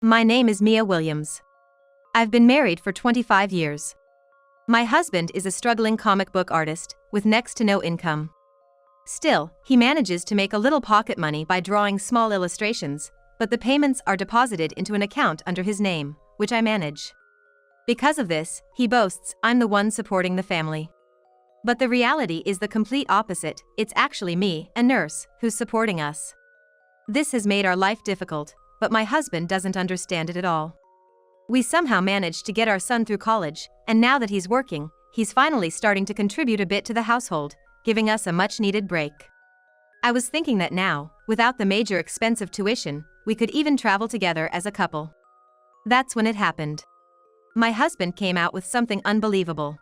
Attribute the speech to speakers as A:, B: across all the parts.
A: My name is Mia Williams. I've been married for 25 years. My husband is a struggling comic book artist with next to no income. Still, he manages to make a little pocket money by drawing small illustrations, but the payments are deposited into an account under his name, which I manage. Because of this, he boasts, I'm the one supporting the family. But the reality is the complete opposite. It's actually me, a nurse, who's supporting us. This has made our life difficult, but my husband doesn't understand it at all. We somehow managed to get our son through college, and now that he's working, he's finally starting to contribute a bit to the household, giving us a much-needed break. I was thinking that now, without the major expense of tuition, we could even travel together as a couple. That's when it happened. My husband came out with something unbelievable.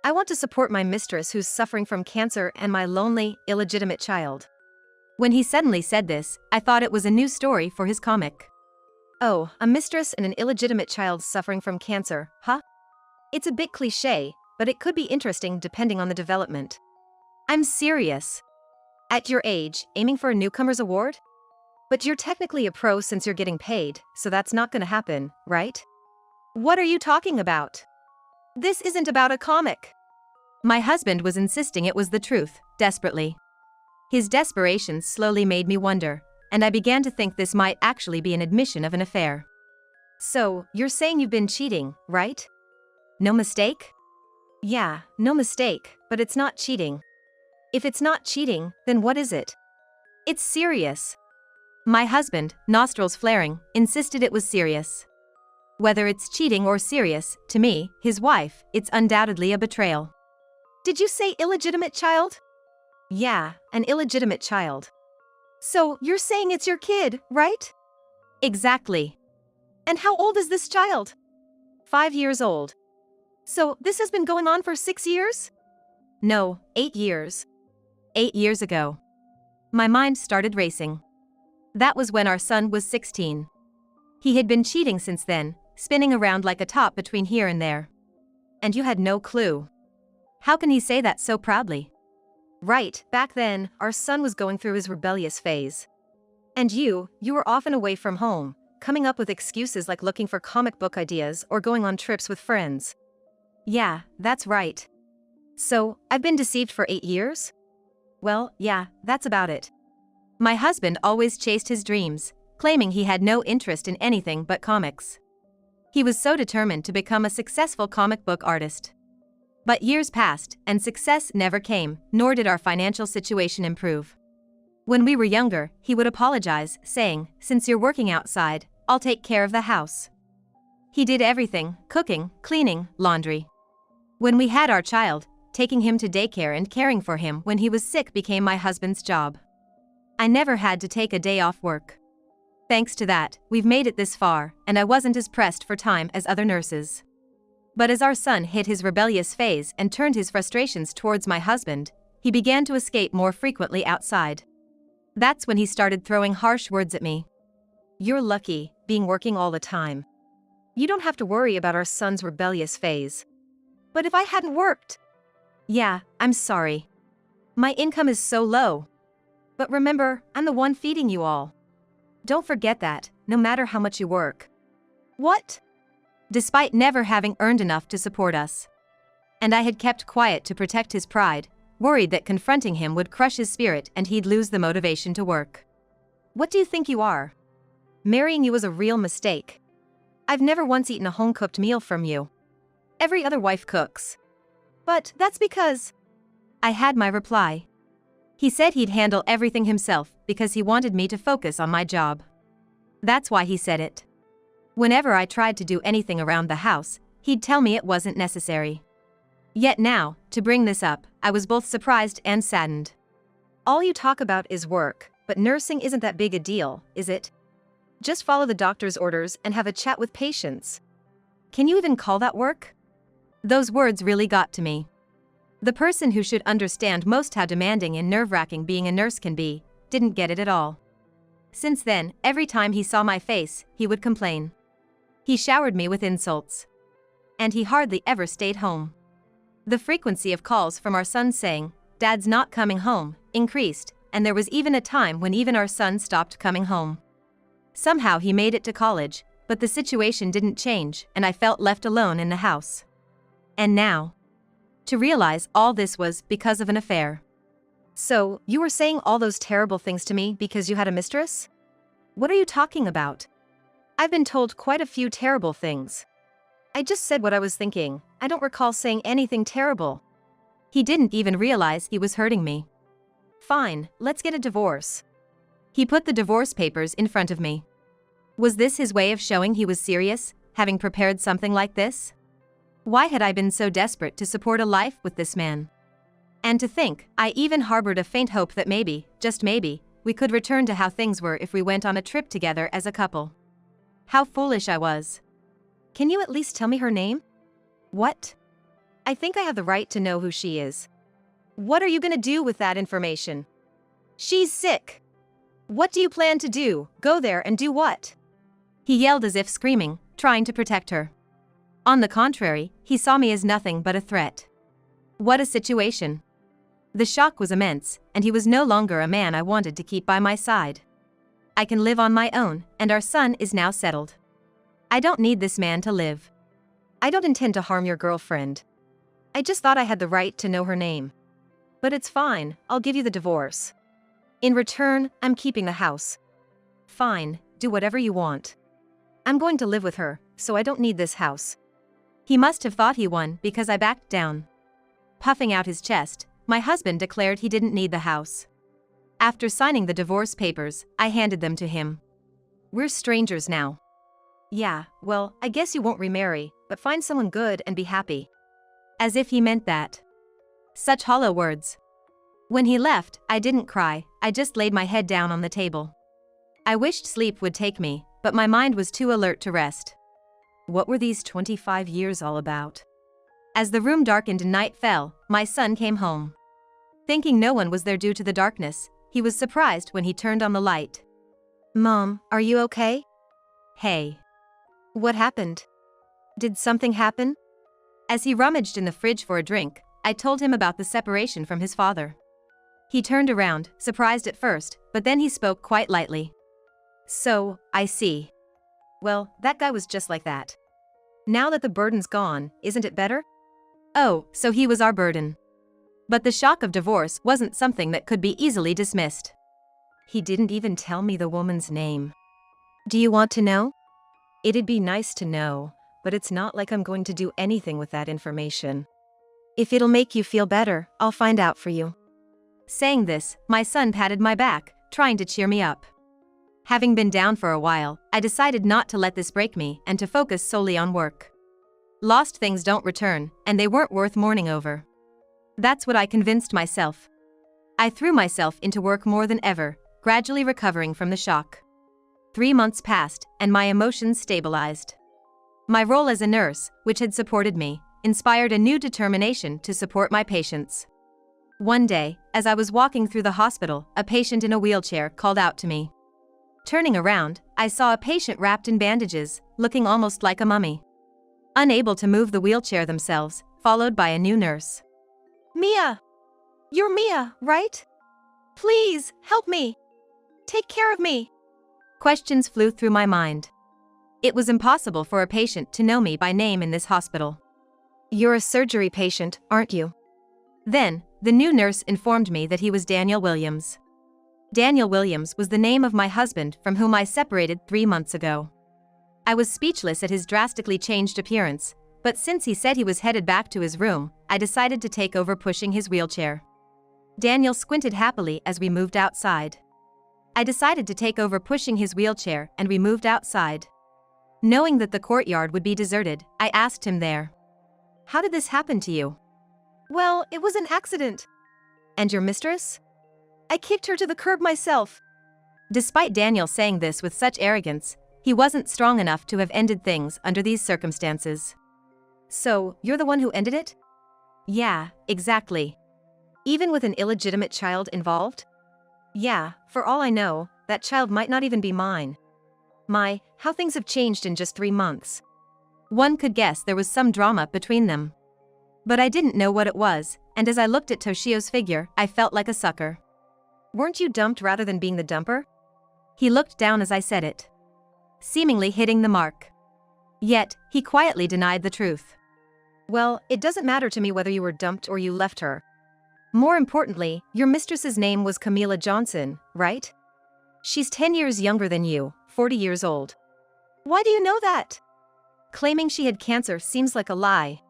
A: I want to support my mistress who's suffering from cancer and my lonely, illegitimate child. When he suddenly said this, I thought it was a new story for his comic. Oh, a mistress and an illegitimate child suffering from cancer, huh? It's a bit cliché, but it could be interesting depending on the development. I'm serious. At your age, aiming for a newcomer's award? But you're technically a pro since you're getting paid, so that's not gonna happen, right? What are you talking about? This isn't about a comic. My husband was insisting it was the truth, desperately. His desperation slowly made me wonder, and I began to think this might actually be an admission of an affair. So, you're saying you've been cheating, right? No mistake? Yeah, no mistake, but it's not cheating. If it's not cheating, then what is it? It's serious. My husband, nostrils flaring, insisted it was serious. Whether it's cheating or serious, to me, his wife, it's undoubtedly a betrayal. Did you say illegitimate child? Yeah, an illegitimate child. So, you're saying it's your kid, right? Exactly. And how old is this child? 5 years old. So, this has been going on for 6 years? No, 8 years. 8 years ago. My mind started racing. That was when our son was 16. He had been cheating since then, spinning around like a top between here and there. And you had no clue. How can he say that so proudly? Right, back then, our son was going through his rebellious phase. And you were often away from home, coming up with excuses like looking for comic book ideas or going on trips with friends. Yeah, that's right. So, I've been deceived for 8 years? Well, yeah, that's about it. My husband always chased his dreams, claiming he had no interest in anything but comics. He was so determined to become a successful comic book artist. But years passed, and success never came, nor did our financial situation improve. When we were younger, he would apologize, saying, since you're working outside, I'll take care of the house. He did everything, cooking, cleaning, laundry. When we had our child, taking him to daycare and caring for him when he was sick became my husband's job. I never had to take a day off work. Thanks to that, we've made it this far, and I wasn't as pressed for time as other nurses. But as our son hit his rebellious phase and turned his frustrations towards my husband, he began to escape more frequently outside. That's when he started throwing harsh words at me. You're lucky, being working all the time. You don't have to worry about our son's rebellious phase. But if I hadn't worked? Yeah, I'm sorry. My income is so low. But remember, I'm the one feeding you all. Don't forget that, no matter how much you work. What? Despite never having earned enough to support us. And I had kept quiet to protect his pride, worried that confronting him would crush his spirit and he'd lose the motivation to work. What do you think you are? Marrying you was a real mistake. I've never once eaten a home-cooked meal from you. Every other wife cooks. But that's because... I had my reply. He said he'd handle everything himself because he wanted me to focus on my job. That's why he said it. Whenever I tried to do anything around the house, he'd tell me it wasn't necessary. Yet now, to bring this up, I was both surprised and saddened. All you talk about is work, but nursing isn't that big a deal, is it? Just follow the doctor's orders and have a chat with patients. Can you even call that work? Those words really got to me. The person who should understand most how demanding and nerve-wracking being a nurse can be, didn't get it at all. Since then, every time he saw my face, he would complain. He showered me with insults. And he hardly ever stayed home. The frequency of calls from our son saying, Dad's not coming home, increased, and there was even a time when even our son stopped coming home. Somehow he made it to college, But the situation didn't change, and I felt left alone in the house. And now, to realize all this was because of an affair. So, you were saying all those terrible things to me because you had a mistress? What are you talking about? I've been told quite a few terrible things. I just said what I was thinking. I don't recall saying anything terrible. He didn't even realize he was hurting me. Fine, let's get a divorce. He put the divorce papers in front of me. Was this his way of showing he was serious, having prepared something like this? Why had I been so desperate to support a life with this man? And to think, I even harbored a faint hope that maybe, just maybe, we could return to how things were if we went on a trip together as a couple. How foolish I was. Can you at least tell me her name? What? I think I have the right to know who she is. What are you gonna do with that information? She's sick. What do you plan to do? Go there and do what? He yelled as if screaming, trying to protect her. On the contrary, he saw me as nothing but a threat. What a situation. The shock was immense, and he was no longer a man I wanted to keep by my side. I can live on my own, and our son is now settled. I don't need this man to live. I don't intend to harm your girlfriend. I just thought I had the right to know her name. But it's fine, I'll give you the divorce. In return, I'm keeping the house. Fine, do whatever you want. I'm going to live with her, so I don't need this house. He must have thought he won because I backed down. Puffing out his chest, my husband declared he didn't need the house. After signing the divorce papers, I handed them to him. We're strangers now. Yeah, well, I guess you won't remarry, but find someone good and be happy. As if he meant that. Such hollow words. When he left, I didn't cry, I just laid my head down on the table. I wished sleep would take me, but my mind was too alert to rest. What were these 25 years all about? As the room darkened and night fell, my son came home. Thinking no one was there due to the darkness, he was surprised when he turned on the light. Mom, are you okay? Hey. What happened? Did something happen? As he rummaged in the fridge for a drink, I told him about the separation from his father. He turned around, surprised at first, but then he spoke quite lightly. So, I see. Well, that guy was just like that. Now that the burden's gone, isn't it better? Oh, so he was our burden. But the shock of divorce wasn't something that could be easily dismissed. He didn't even tell me the woman's name. Do you want to know? It'd be nice to know, but it's not like I'm going to do anything with that information. If it'll make you feel better, I'll find out for you. Saying this, my son patted my back, trying to cheer me up. Having been down for a while, I decided not to let this break me and to focus solely on work. Lost things don't return, and they weren't worth mourning over. That's what I convinced myself. I threw myself into work more than ever, gradually recovering from the shock. 3 months passed, and my emotions stabilized. My role as a nurse, which had supported me, inspired a new determination to support my patients. One day, as I was walking through the hospital, a patient in a wheelchair called out to me. Turning around, I saw a patient wrapped in bandages, looking almost like a mummy. Unable to move the wheelchair themselves, followed by a new nurse. Mia! You're Mia, right? Please, help me! Take care of me! Questions flew through my mind. It was impossible for a patient to know me by name in this hospital. You're a surgery patient, aren't you? Then, the new nurse informed me that he was Daniel Williams. Daniel Williams was the name of my husband from whom I separated 3 months ago. I was speechless at his drastically changed appearance, but since he said he was headed back to his room, I decided to take over pushing his wheelchair. Daniel squinted happily as we moved outside. I decided to take over pushing his wheelchair and we moved outside. Knowing that the courtyard would be deserted, I asked him there. How did this happen to you? Well, it was an accident. And your mistress? I kicked her to the curb myself. Despite Daniel saying this with such arrogance, he wasn't strong enough to have ended things under these circumstances. So, you're the one who ended it? Yeah, exactly. Even with an illegitimate child involved? Yeah, for all I know, that child might not even be mine. How things have changed in just 3 months. One could guess there was some drama between them. But I didn't know what it was, and as I looked at Toshio's figure, I felt like a sucker. Weren't you dumped rather than being the dumper? He looked down as I said it. seemingly hitting the mark. Yet, he quietly denied the truth. Well, it doesn't matter to me whether you were dumped or you left her. More importantly, your mistress's name was Camila Johnson, right? She's 10 years younger than you, 40 years old. Why do you know that? Claiming she had cancer seems like a lie.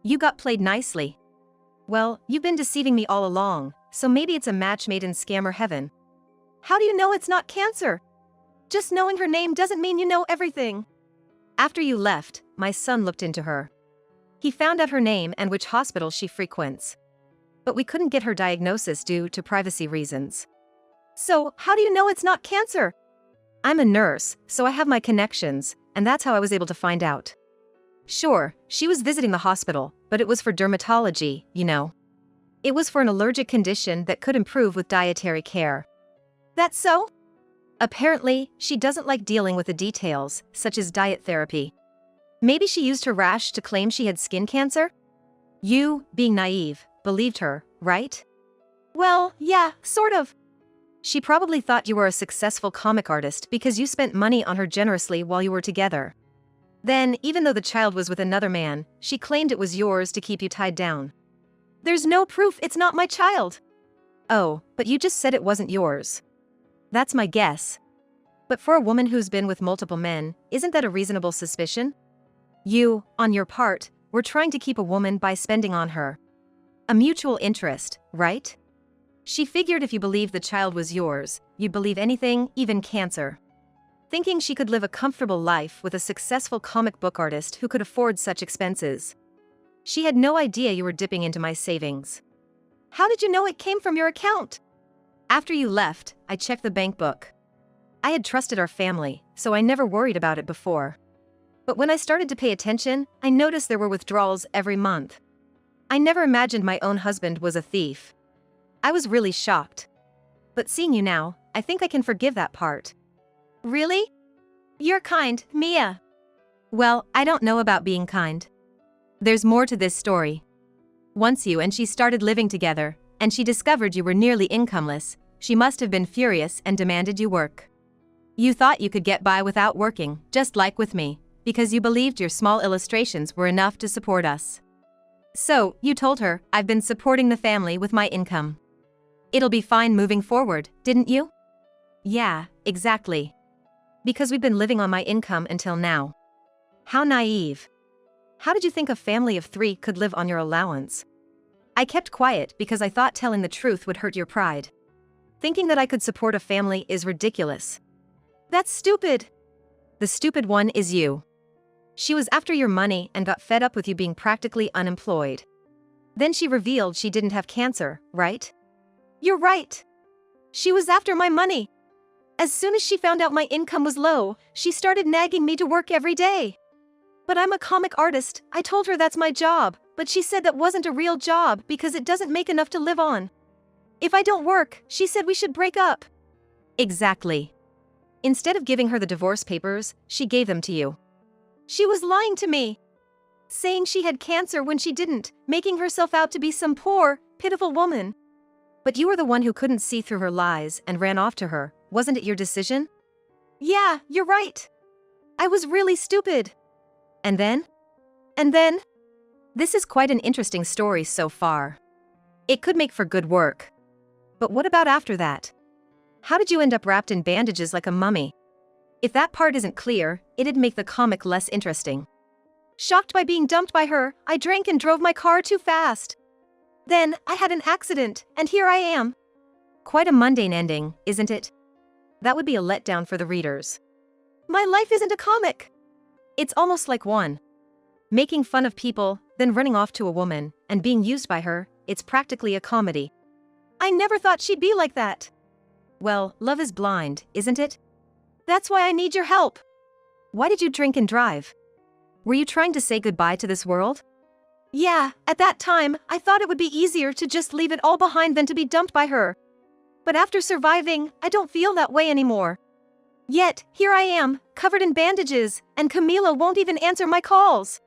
A: You got played nicely. Well, you've been deceiving me all along, so maybe it's a match made in scammer heaven. How do you know it's not cancer? Just knowing her name doesn't mean you know everything. After you left, my son looked into her. He found out her name and which hospital she frequents. But we couldn't get her diagnosis due to privacy reasons. So, how do you know it's not cancer? I'm a nurse, so I have my connections, and that's how I was able to find out. Sure, she was visiting the hospital, but it was for dermatology, you know. It was for an allergic condition that could improve with dietary care. That's so? Apparently, she doesn't like dealing with the details, such as diet therapy. Maybe she used her rash to claim she had skin cancer? You, being naive, believed her, right? Well, yeah, sort of. She probably thought you were a successful comic artist because you spent money on her generously while you were together. Then, even though the child was with another man, she claimed it was yours to keep you tied down. There's no proof it's not my child. Oh, but you just said it wasn't yours. That's my guess. But for a woman who's been with multiple men, isn't that a reasonable suspicion? You, on your part, were trying to keep a woman by spending on her. A mutual interest, right? She figured if you believed the child was yours, you'd believe anything, even cancer. Thinking she could live a comfortable life with a successful comic book artist who could afford such expenses. She had no idea you were dipping into my savings. How did you know it came from your account? After you left, I checked the bank book. I had trusted our family, so I never worried about it before. But when I started to pay attention, I noticed there were withdrawals every month. I never imagined my own husband was a thief. I was really shocked. But seeing you now, I think I can forgive that part. Really? You're kind, Mia. Well, I don't know about being kind. There's more to this story. Once you and she started living together, and she discovered you were nearly incomeless, she must have been furious and demanded you work. You thought you could get by without working, just like with me, because you believed your small illustrations were enough to support us. So, you told her, I've been supporting the family with my income. It'll be fine moving forward, didn't you? Yeah, exactly. Because we've been living on my income until now. How naive. How did you think a family of 3 could live on your allowance? I kept quiet because I thought telling the truth would hurt your pride. Thinking that I could support a family is ridiculous. That's stupid. The stupid one is you. She was after your money and got fed up with you being practically unemployed. Then she revealed she didn't have cancer, right? You're right. She was after my money. As soon as she found out my income was low, she started nagging me to work every day. But I'm a comic artist, I told her that's my job, but she said that wasn't a real job because it doesn't make enough to live on. If I don't work, she said we should break up. Exactly. Instead of giving her the divorce papers, she gave them to you. She was lying to me. Saying she had cancer when she didn't, making herself out to be some poor, pitiful woman. But you were the one who couldn't see through her lies and ran off to her, wasn't it your decision? Yeah, you're right. I was really stupid. And then? And then? This is quite an interesting story so far. It could make for good work. But what about after that? How did you end up wrapped in bandages like a mummy? If that part isn't clear, it'd make the comic less interesting. Shocked by being dumped by her, I drank and drove my car too fast. Then, I had an accident, and here I am. Quite a mundane ending, isn't it? That would be a letdown for the readers. My life isn't a comic. It's almost like one. Making fun of people, then running off to a woman, and being used by her, it's practically a comedy. I never thought she'd be like that. Well, love is blind, isn't it? That's why I need your help. Why did you drink and drive? Were you trying to say goodbye to this world? Yeah, at that time, I thought it would be easier to just leave it all behind than to be dumped by her. But after surviving, I don't feel that way anymore. Yet, here I am, covered in bandages, and Camila won't even answer my calls.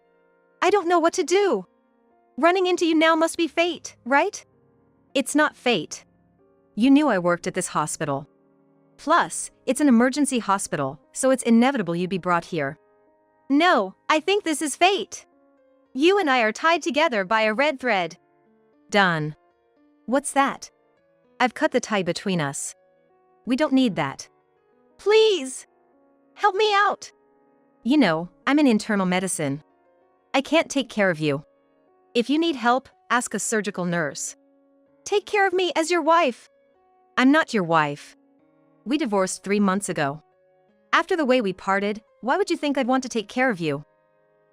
A: I don't know what to do. Running into you now must be fate, right? It's not fate. You knew I worked at this hospital. Plus, it's an emergency hospital, so it's inevitable you'd be brought here. No, I think this is fate. You and I are tied together by a red thread. Done. What's that? I've cut the tie between us. We don't need that. Please! Help me out! You know, I'm in internal medicine. I can't take care of you. If you need help, ask a surgical nurse. Take care of me as your wife. I'm not your wife. We divorced 3 months ago. After the way we parted, why would you think I'd want to take care of you?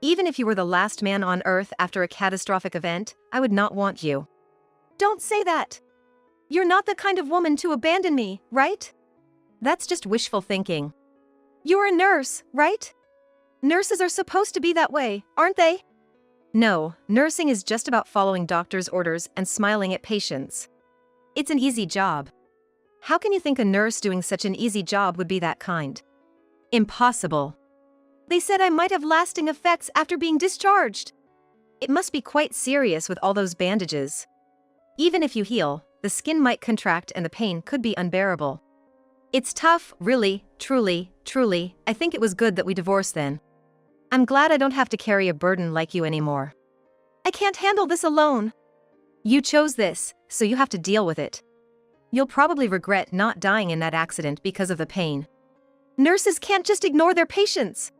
A: Even if you were the last man on earth after a catastrophic event, I would not want you. Don't say that. You're not the kind of woman to abandon me, right? That's just wishful thinking. You're a nurse, right? Nurses are supposed to be that way, aren't they? No, nursing is just about following doctors' orders and smiling at patients. It's an easy job. How can you think a nurse doing such an easy job would be that kind? Impossible. They said I might have lasting effects after being discharged. It must be quite serious with all those bandages. Even if you heal, the skin might contract and the pain could be unbearable. It's tough, really, truly. I think it was good that we divorced then. I'm glad I don't have to carry a burden like you anymore. I can't handle this alone. You chose this, so you have to deal with it. You'll probably regret not dying in that accident because of the pain. Nurses can't just ignore their patients.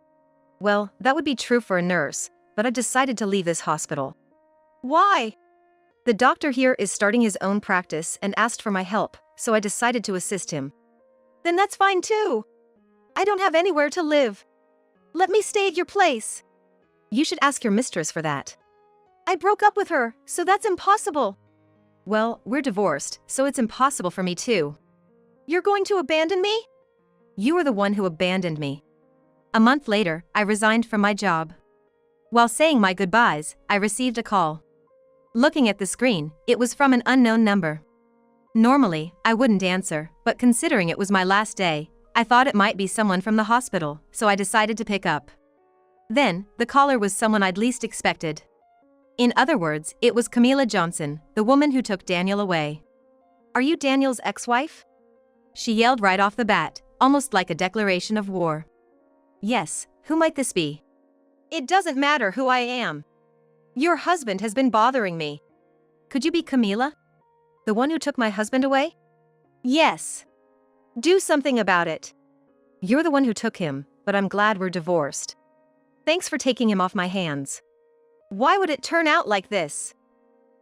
A: Well, that would be true for a nurse, but I decided to leave this hospital. Why? The doctor here is starting his own practice and asked for my help, so I decided to assist him. Then that's fine too. I don't have anywhere to live. Let me stay at your place. You should ask your mistress for that. I broke up with her, so that's impossible. Well, we're divorced, so it's impossible for me too. You're going to abandon me? You were the one who abandoned me. A month later, I resigned from my job. While saying my goodbyes, I received a call. Looking at the screen, it was from an unknown number. Normally, I wouldn't answer, but considering it was my last day, I thought it might be someone from the hospital, so I decided to pick up. Then, the caller was someone I'd least expected. In other words, it was Camila Johnson, the woman who took Daniel away. Are you Daniel's ex-wife? She yelled right off the bat, almost like a declaration of war. Yes, who might this be? It doesn't matter who I am. Your husband has been bothering me. Could you be Camila? The one who took my husband away? Yes. Do something about it. You're the one who took him, but I'm glad we're divorced. Thanks for taking him off my hands. Why would it turn out like this?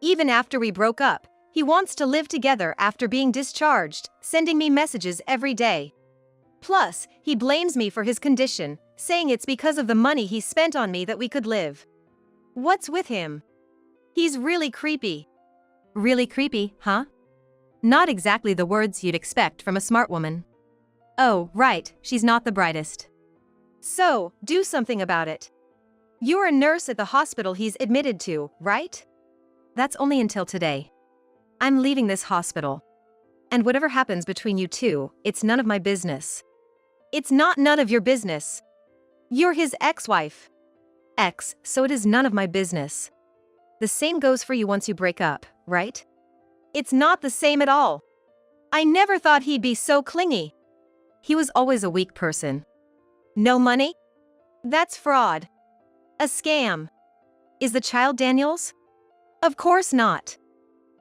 A: Even after we broke up, he wants to live together after being discharged, sending me messages every day. Plus, he blames me for his condition, saying it's because of the money he spent on me that we could live. What's with him? He's really creepy. Really creepy, huh? Not exactly the words you'd expect from a smart woman. Oh, right, she's not the brightest. So, do something about it. You're a nurse at the hospital he's admitted to, right? That's only until today. I'm leaving this hospital. And whatever happens between you two, it's none of my business. It's not none of your business. You're his ex-wife. Ex, so it is none of my business. The same goes for you once you break up, right? It's not the same at all. I never thought he'd be so clingy. He was always a weak person. No money? That's fraud. A scam. Is the child Daniel's? Of course not.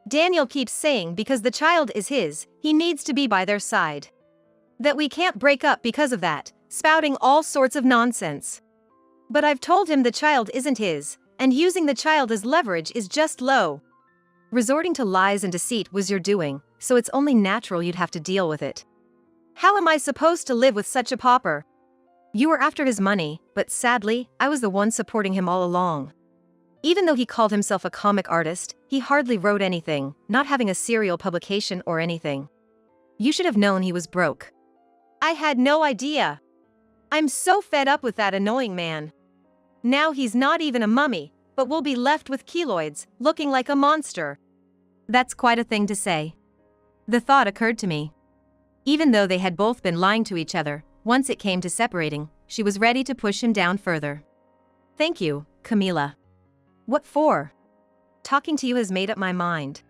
A: Daniel keeps saying because the child is his, he needs to be by their side. That we can't break up because of that, spouting all sorts of nonsense. But I've told him the child isn't his, and using the child as leverage is just low. Resorting to lies and deceit was your doing, so it's only natural you'd have to deal with it. How am I supposed to live with such a pauper? You were after his money, but sadly, I was the one supporting him all along. Even though he called himself a comic artist, he hardly wrote anything, not having a serial publication or anything. You should have known he was broke. I had no idea. I'm so fed up with that annoying man. Now he's not even a mummy, but we'll be left with keloids, looking like a monster. That's quite a thing to say. The thought occurred to me. Even though they had both been lying to each other, once it came to separating, she was ready to push him down further. Thank you, Camila. What for? Talking to you has made up my mind.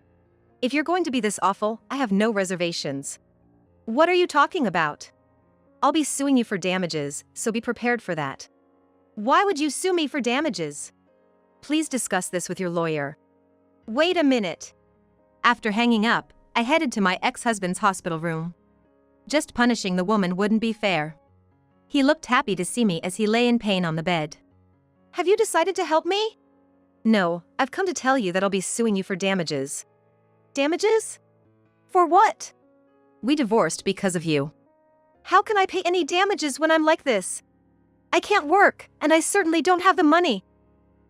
A: If you're going to be this awful, I have no reservations. What are you talking about? I'll be suing you for damages, so be prepared for that. Why would you sue me for damages? Please discuss this with your lawyer. Wait a minute. After hanging up, I headed to my ex-husband's hospital room. Just punishing the woman wouldn't be fair. He looked happy to see me as he lay in pain on the bed. Have you decided to help me? No, I've come to tell you that I'll be suing you for damages. Damages? For what? We divorced because of you. How can I pay any damages when I'm like this? I can't work, and I certainly don't have the money.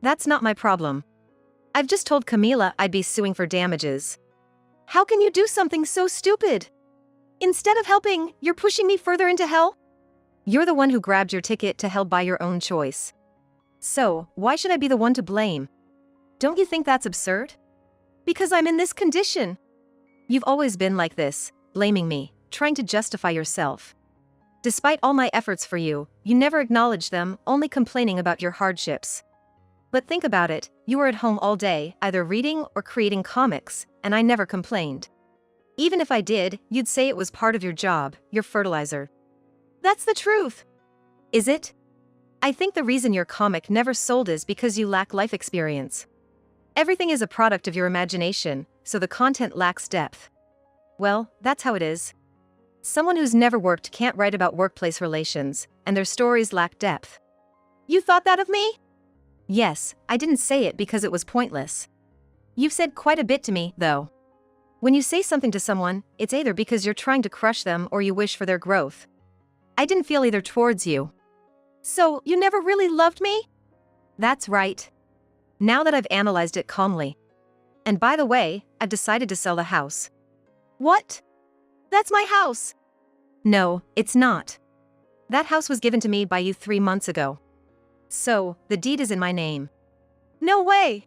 A: That's not my problem. I've just told Camila I'd be suing for damages. How can you do something so stupid? Instead of helping, you're pushing me further into hell? You're the one who grabbed your ticket to hell by your own choice. So, why should I be the one to blame? Don't you think that's absurd? Because I'm in this condition. You've always been like this, blaming me, trying to justify yourself. Despite all my efforts for you, you never acknowledge them, only complaining about your hardships. But think about it, you were at home all day, either reading or creating comics, and I never complained. Even if I did, you'd say it was part of your job, your fertilizer. That's the truth. Is it? I think the reason your comic never sold is because you lack life experience. Everything is a product of your imagination, so the content lacks depth. Well, that's how it is. Someone who's never worked can't write about workplace relations, and their stories lack depth. You thought that of me? Yes, I didn't say it because it was pointless. You've said quite a bit to me, though. When you say something to someone, it's either because you're trying to crush them or you wish for their growth. I didn't feel either towards you. So, you never really loved me? That's right. Now that I've analyzed it calmly. And by the way, I've decided to sell the house. What? That's my house. No, it's not. That house was given to me by you 3 months ago. So, the deed is in my name. No way!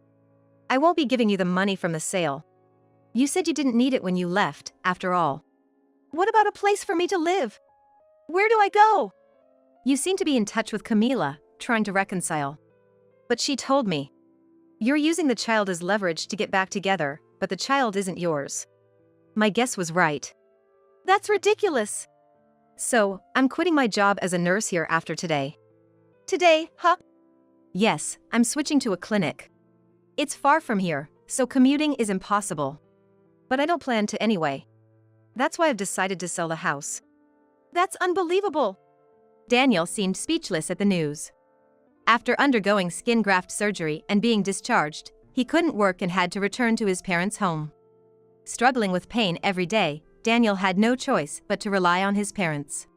A: I won't be giving you the money from the sale. You said you didn't need it when you left, after all. What about a place for me to live? Where do I go? You seem to be in touch with Camila, trying to reconcile. But she told me. You're using the child as leverage to get back together, but the child isn't yours. My guess was right. That's ridiculous. So, I'm quitting my job as a nurse here after today. Today, huh? Yes, I'm switching to a clinic. It's far from here, so commuting is impossible. But I don't plan to anyway. That's why I've decided to sell the house. That's unbelievable. Daniel seemed speechless at the news. After undergoing skin graft surgery and being discharged, he couldn't work and had to return to his parents' home. Struggling with pain every day, Daniel had no choice but to rely on his parents.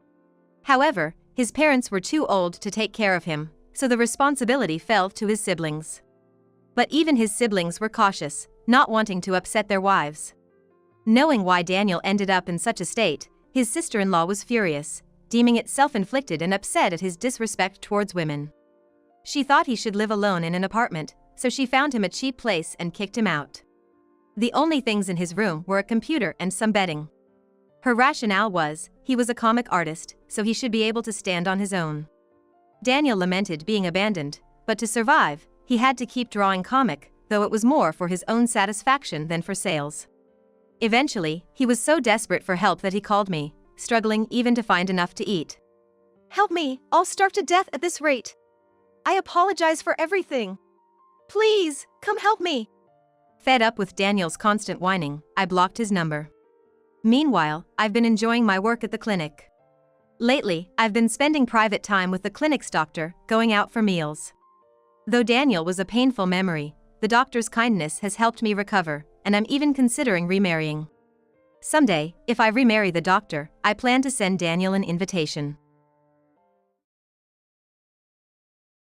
A: However, his parents were too old to take care of him, so the responsibility fell to his siblings. But even his siblings were cautious, not wanting to upset their wives. Knowing why Daniel ended up in such a state, his sister-in-law was furious, deeming it self-inflicted and upset at his disrespect towards women. She thought he should live alone in an apartment, so she found him a cheap place and kicked him out. The only things in his room were a computer and some bedding. Her rationale was, he was a comic artist, so he should be able to stand on his own. Daniel lamented being abandoned, but to survive, he had to keep drawing comic, though it was more for his own satisfaction than for sales. Eventually, he was so desperate for help that he called me, struggling even to find enough to eat. Help me, I'll starve to death at this rate. I apologize for everything. Please, come help me. Fed up with Daniel's constant whining, I blocked his number. Meanwhile, I've been enjoying my work at the clinic. Lately, I've been spending private time with the clinic's doctor, going out for meals. Though Daniel was a painful memory, the doctor's kindness has helped me recover, and I'm even considering remarrying. Someday, if I remarry the doctor, I plan to send Daniel an invitation.